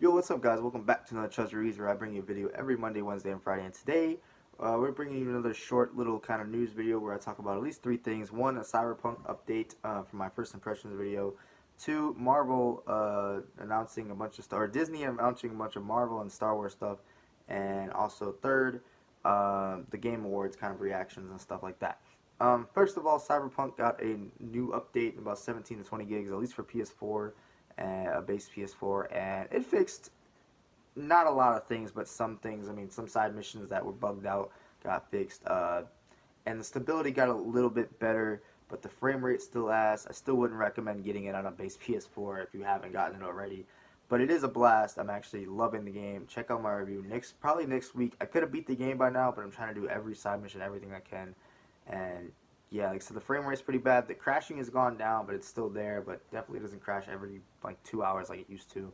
Yo, what's up, guys? Welcome back to another Chuz Reviews, where I bring you a video every Monday, Wednesday, and Friday. And today, we're bringing you another short little kind of news video where I talk about at least three things. One, a Cyberpunk update for my first impressions video. Two, Marvel announcing a bunch of stuff, or Disney announcing a bunch of Marvel and Star Wars stuff. And also, third, the Game Awards kind of reactions and stuff like that. First of all, Cyberpunk got a new update, about 17 to 20 gigs, at least for PS4. A base PS4, and it fixed not a lot of things, but some things. I mean, some side missions that were bugged out got fixed, and the stability got a little bit better, but the frame rate still ass. I still wouldn't recommend getting it on a base PS4 if you haven't gotten it already, but it is a blast. I'm actually loving the game. Check out my review probably next week. I could have beat the game by now, but I'm trying to do every side mission, everything I can, and yeah, like, so the frame rate's pretty bad. The crashing has gone down, but it's still there. But definitely doesn't crash every like 2 hours like it used to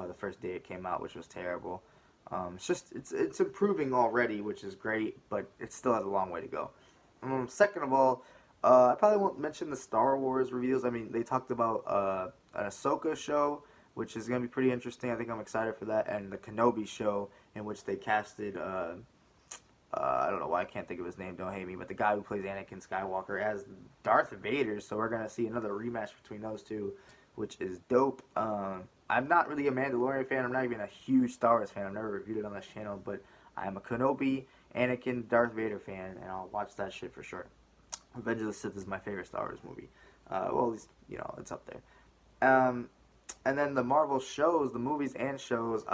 the first day it came out, which was terrible. It's improving already, which is great, but it still has a long way to go. Second of all, I probably won't mention the Star Wars reveals. I mean, they talked about an Ahsoka show, which is gonna be pretty interesting. I think I'm excited for that, and the Kenobi show, in which they casted. I don't know why I can't think of his name, don't hate me, but the guy who plays Anakin Skywalker as Darth Vader, so we're going to see another rematch between those two, which is dope. I'm not really a Mandalorian fan, I'm not even a huge Star Wars fan, I've never reviewed it on this channel, but I am a Kenobi, Anakin, Darth Vader fan, and I'll watch that shit for sure. Revenge of the Sith is my favorite Star Wars movie. Well, at least, you know, it's up there. And then the Marvel shows, the movies and shows,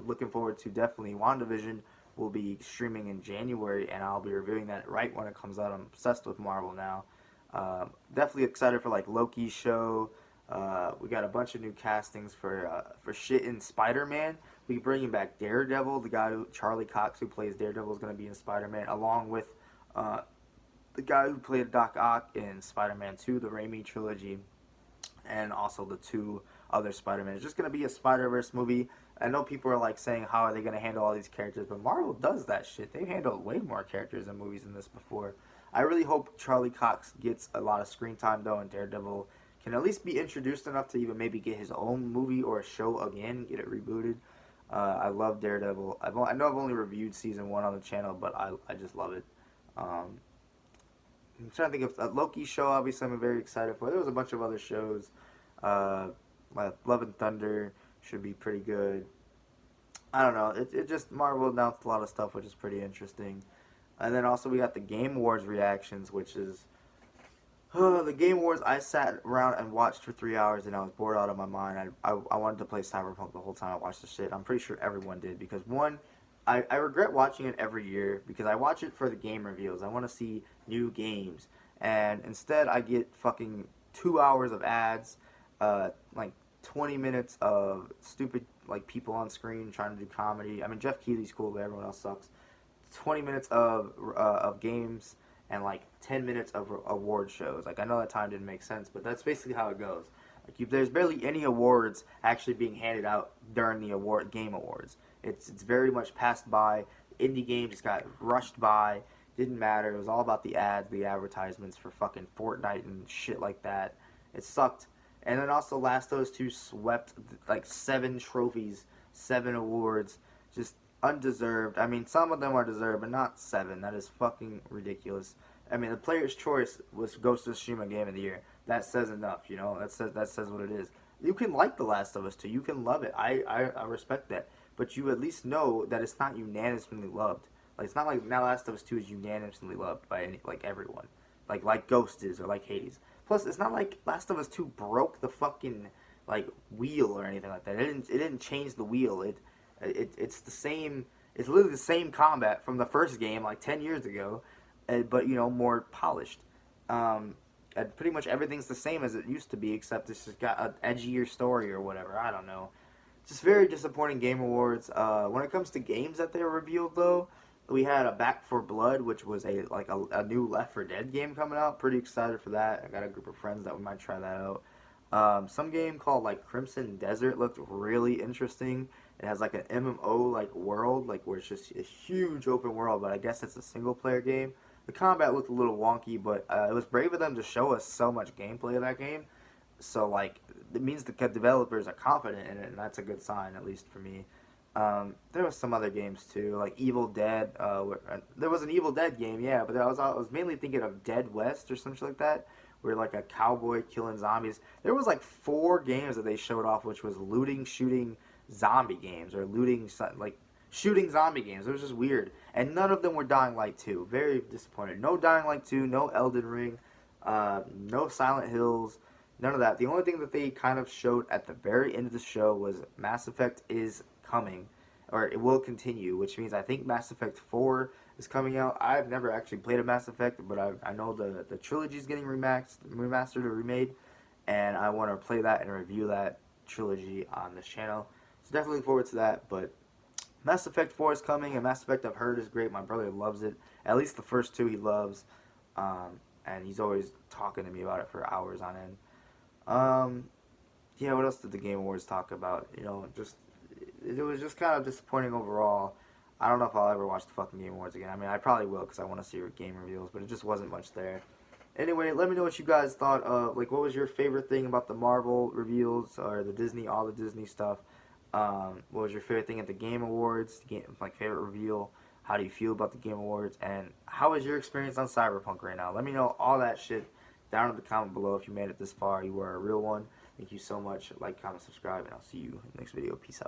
looking forward to definitely WandaVision, will be streaming in January, and I'll be reviewing that right when it comes out. I'm obsessed with Marvel now. Definitely excited for like Loki's show. We got a bunch of new castings for shit in Spider-Man. We bringing back Daredevil. The guy Charlie Cox, who plays Daredevil, is going to be in Spider-Man, along with the guy who played Doc Ock in Spider-Man 2, the Raimi trilogy, and also the two other Spider-Man. It's just going to be a Spider-Verse movie. I know people are like saying, how are they going to handle all these characters? But Marvel does that shit. They've handled way more characters in movies than this before. I really hope Charlie Cox gets a lot of screen time, though, and Daredevil can at least be introduced enough to even maybe get his own movie or show again, get it rebooted. I love Daredevil. I know I've only reviewed season 1 on the channel, but I just love it. I'm trying to think of Loki's show, obviously, I'm very excited for. There was a bunch of other shows. Like Love and Thunder should be pretty good. I don't know. It just, Marvel announced a lot of stuff, which is pretty interesting. And then also we got the Game Awards reactions, which is the Game Awards. I sat around and watched for 3 hours, and I was bored out of my mind. I wanted to play Cyberpunk the whole time I watched the shit. I'm pretty sure everyone did, because one, I regret watching it every year because I watch it for the game reveals. I want to see new games, and instead I get fucking 2 hours of ads, like 20 minutes of stupid like people on screen trying to do comedy. I mean, Jeff Keighley's cool, but everyone else sucks. 20 minutes of games and like 10 minutes of award shows. Like, I know that time didn't make sense, but that's basically how it goes. Like, there's barely any awards actually being handed out during the game awards. It's very much passed by. Indie games just got rushed by. Didn't matter. It was all about the ads, the advertisements for fucking Fortnite and shit like that. It sucked. And then also Last of Us 2 swept like 7 trophies, 7 awards, just undeserved. I mean, some of them are deserved, but not 7. That is fucking ridiculous. I mean, the player's choice was Ghost of Tsushima Game of the Year. That says enough, you know. That says what it is. You can like The Last of Us 2. You can love it. I respect that. But you at least know that it's not unanimously loved. Like, it's not like now Last of Us 2 is unanimously loved by everyone. Like Ghost is, or like Hades. Plus, it's not like Last of Us 2 broke the fucking like wheel or anything like that. It didn't change the wheel. It's the same. It's literally the same combat from the first game like 10 years ago, but you know, more polished. And pretty much everything's the same as it used to be, except it's just got an edgier story or whatever. I don't know. Just very disappointing Game Awards. When it comes to games that they revealed, though, we had a Back for Blood, which was a new Left 4 Dead game coming out. Pretty excited for that. I got a group of friends that we might try that out. Some game called like Crimson Desert looked really interesting. It has like an MMO like world, like where it's just a huge open world, but I guess it's a single player game. The combat looked a little wonky, but it was brave of them to show us so much gameplay of that game. So like it means the developers are confident in it, and that's a good sign, at least for me. There was some other games too, like Evil Dead. There was an Evil Dead game, yeah, but I was mainly thinking of Dead West or something like that, where like a cowboy killing zombies. There was like 4 games that they showed off, which was looting, shooting zombie games, or looting like shooting zombie games. It was just weird, and none of them were Dying Light 2. Very disappointed. No Dying Light 2, no Elden Ring, no Silent Hills. None of that. The only thing that they kind of showed at the very end of the show was Mass Effect is coming, or it will continue, which means I think Mass Effect 4 is coming out. I've never actually played a Mass Effect, but I know the trilogy is getting remastered or remade, and I want to play that and review that trilogy on this channel. So definitely look forward to that, but Mass Effect 4 is coming, and Mass Effect I've heard is great. My brother loves it. At least the first 2 he loves, and he's always talking to me about it for hours on end. Um, yeah, what else did the Game Awards talk about? Just it was just kind of disappointing overall. I don't know if I'll ever watch the fucking Game Awards again. I mean, I probably will because I want to see game reveals, but it just wasn't much there. Anyway, let me know what you guys thought of. Like, what was your favorite thing about the Marvel reveals or the Disney, all the Disney stuff? What was your favorite thing at the Game Awards? Like, favorite reveal? How do you feel about the Game Awards? And how was your experience on Cyberpunk right now? Let me know all that shit down in the comment below. If you made it this far, you were a real one. Thank you so much. Like, comment, subscribe, and I'll see you in the next video. Peace out.